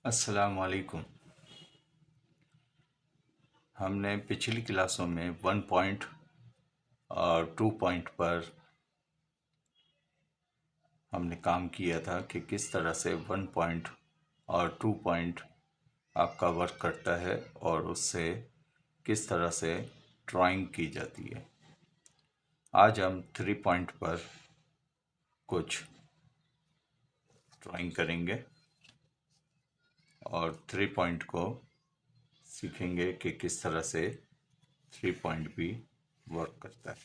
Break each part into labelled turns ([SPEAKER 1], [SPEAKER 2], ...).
[SPEAKER 1] अस्सलाम वालेकुम। हमने पिछली क्लासों में 1 पॉइंट और 2 पॉइंट पर हमने काम किया था कि किस तरह से 1 पॉइंट और 2 पॉइंट आपका वर्क करता है और उससे किस तरह से ड्राइंग की जाती है। आज हम 3 पॉइंट पर कुछ ड्राइंग करेंगे और 3 पॉइंट को सीखेंगे कि किस तरह से 3 पॉइंट भी वर्क करता है।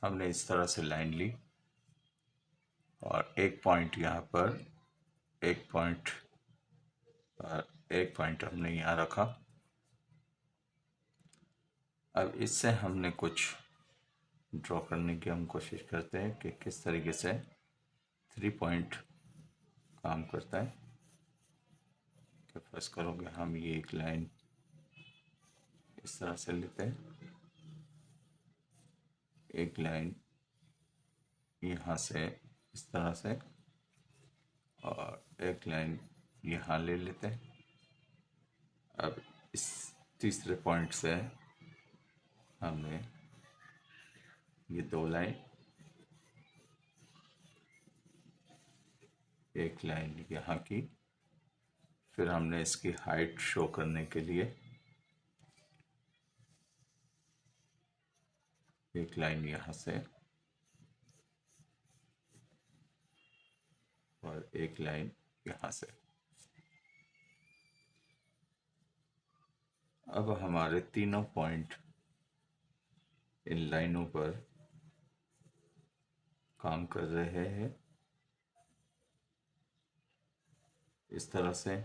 [SPEAKER 1] हमने इस तरह से लाइन ली और एक पॉइंट यहाँ पर, एक पॉइंट और एक पॉइंट हमने यहाँ रखा। अब इससे हमने कुछ ड्रॉ करने की हम कोशिश करते हैं कि किस तरीके से 3 पॉइंट काम करता है। कि फर्स्ट करोगे हम ये एक लाइन इस तरह से लेते हैं, एक लाइन यहाँ से इस तरह से और एक लाइन यहाँ ले लेते हैं। अब इस तीसरे पॉइंट से हमने ये 2 लाइन, एक लाइन यहाँ की, फिर हमने इसकी हाइट शो करने के लिए एक लाइन यहाँ से और एक लाइन यहाँ से। अब हमारे तीनों पॉइंट इन लाइनों पर काम कर रहे हैं इस तरह से।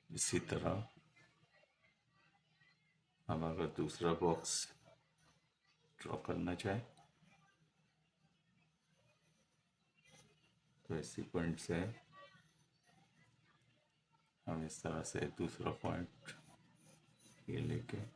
[SPEAKER 1] इसी तरह हम अगर दूसरा बॉक्स ड्रॉ करना चाहें तो इसी पॉइंट से हम इस तरह से दूसरा पॉइंट ये लेके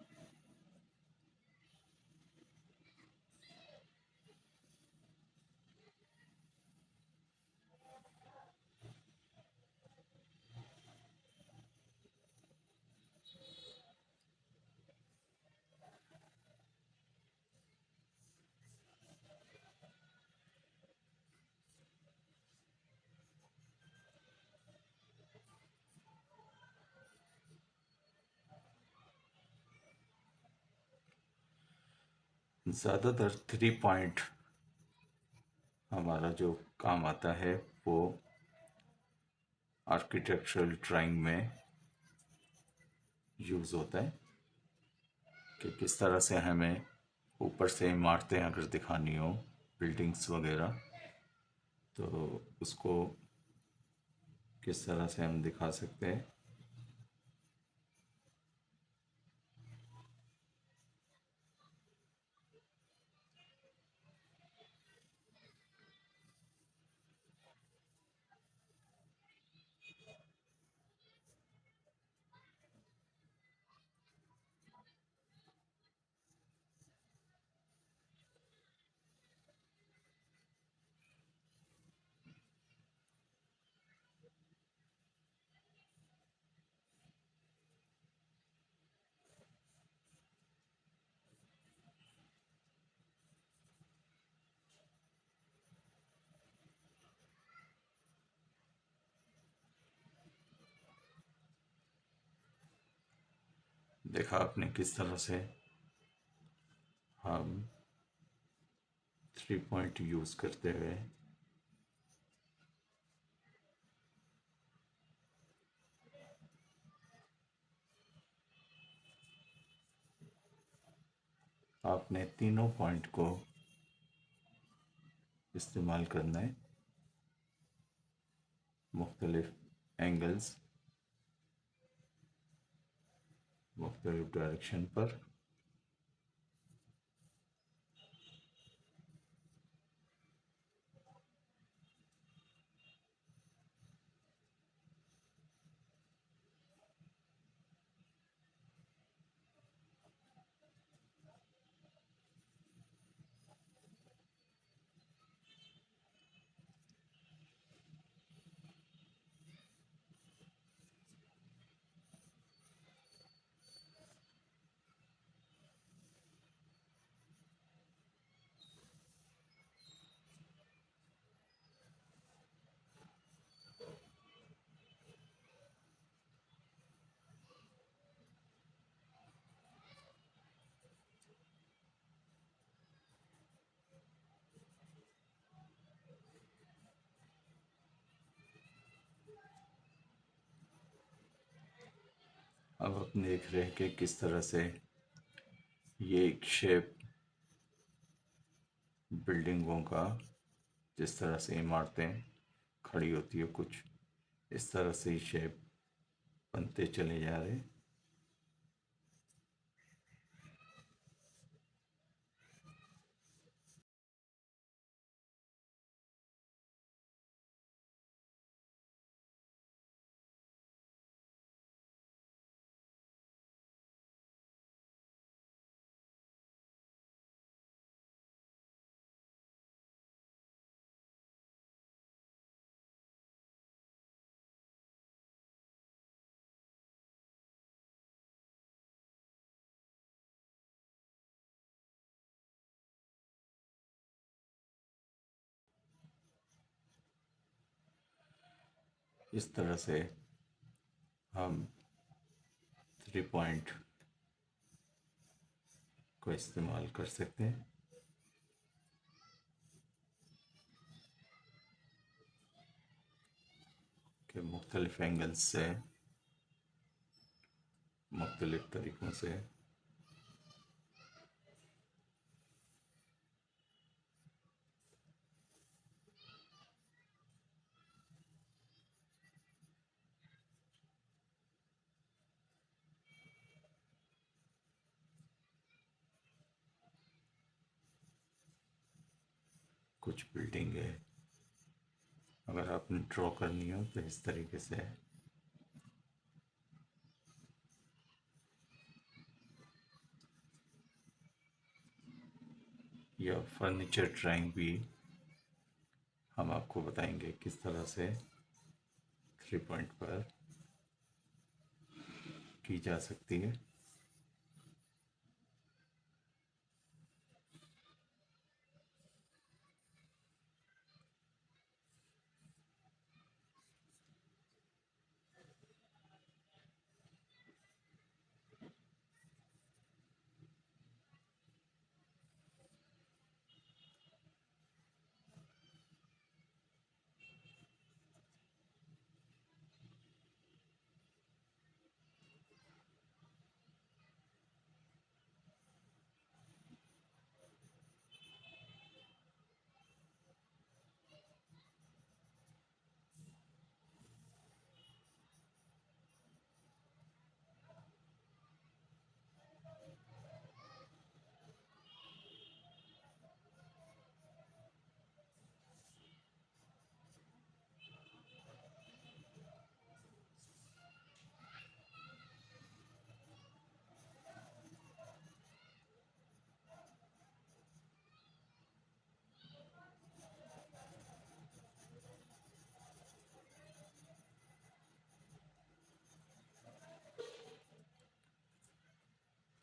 [SPEAKER 1] ज़्यादातर 3 पॉइंट हमारा जो काम आता है वो आर्किटेक्चरल ड्राइंग में यूज़ होता है कि किस तरह से हमें ऊपर से इमारतें अगर दिखानी हो, बिल्डिंग्स वगैरह, तो उसको किस तरह से हम दिखा सकते हैं। देखा आपने किस तरह से हम 3 पॉइंट यूज़ करते हुए आपने तीनों पॉइंट को इस्तेमाल करना है, मुख्तलिफ एंगल्स मुख्तलिफ डायरेक्शन पर। अब आप देख रहे हैं कि किस तरह से ये एक शेप बिल्डिंगों का, जिस तरह से इमारतें खड़ी होती है कुछ इस तरह से ही शेप बनते चले जा रहे। इस तरह से हम 3 पॉइंट को इस्तेमाल कर सकते हैं कि मुख्तलिफ एंगल्स से मुख्तलिफ तरीक़ों से कुछ बिल्डिंग है, अगर आपने ड्रॉ करनी हो तो इस तरीके से या फर्नीचर ड्राइंग भी हम आपको बताएंगे किस तरह से 3 पॉइंट पर की जा सकती है।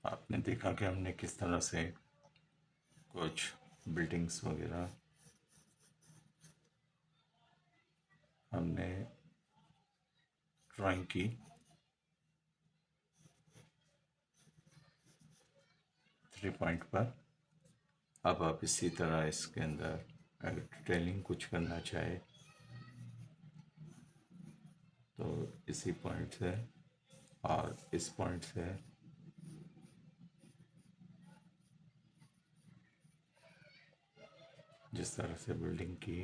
[SPEAKER 1] आपने देखा कि हमने किस तरह से कुछ बिल्डिंग्स वगैरह हमने ड्राइंग की। 3 पॉइंट पर अब आप इसी तरह इसके अंदर अगर डिटेलिंग कुछ करना चाहे तो इसी पॉइंट से और इस पॉइंट से जिस तरह से बिल्डिंग की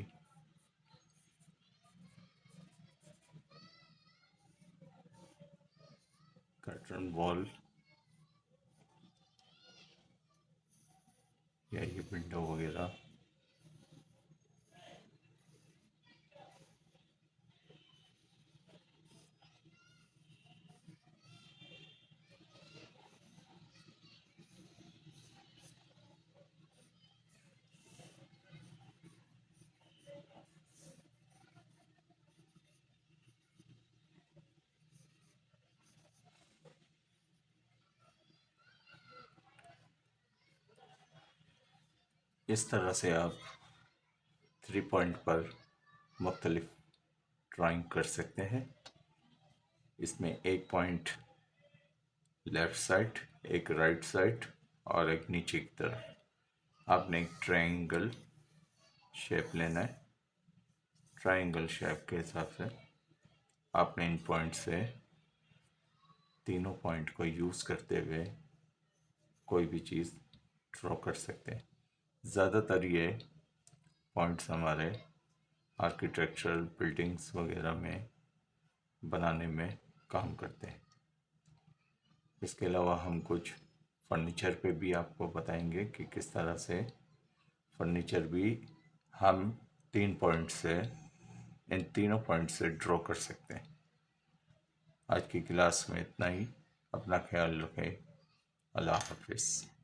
[SPEAKER 1] कर्टन वॉल विंडो वगैरह। इस तरह से आप 3 पॉइंट पर मुख्तलिफ ड्राइंग कर सकते हैं। इसमें एक पॉइंट लेफ़्ट साइड, एक राइट साइड और एक नीचे की तरफ। आपने एक ट्रायंगल शेप लेना है। ट्रायंगल शेप के हिसाब से आपने इन पॉइंट से तीनों पॉइंट को यूज़ करते हुए कोई भी चीज़ ड्रॉ कर सकते हैं। ज़्यादातर ये पॉइंट्स हमारे आर्किटेक्चरल बिल्डिंग्स वगैरह में बनाने में काम करते हैं। इसके अलावा हम कुछ फर्नीचर पे भी आपको बताएंगे कि किस तरह से फर्नीचर भी हम 3 पॉइंट से, इन तीनों पॉइंट से ड्रॉ कर सकते हैं। आज की क्लास में इतना ही। अपना ख्याल रखें। अल्लाह हाफिज़।